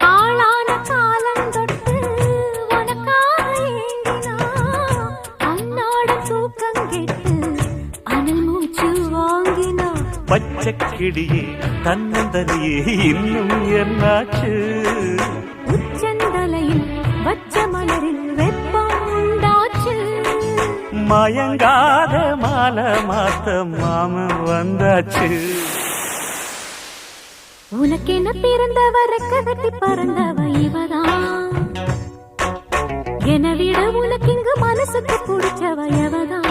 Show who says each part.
Speaker 1: ஆளான காலந்தொட்டு உனக்காக ஏங்கினா அன்னாட தூக்கம் கெட்டு அனல் மூச்சு வாங்கினா
Speaker 2: பச்சை கிளியே தன்னந்தனியே இன்னும் என்னாச்சு
Speaker 1: உச்சந்தலையில் வச்ச மலரில் வெப்பம் உண்டாச்சு
Speaker 2: மயங்காத மாலை மாத்த மாமன் வந்தாச்சு
Speaker 1: உனக்கென பிறந்தவ ரெக்க கட்டி பறந்தவ இவதான் என விட உனக்கு இங்கு மனசுக்கு பிடிச்சவ எவதான்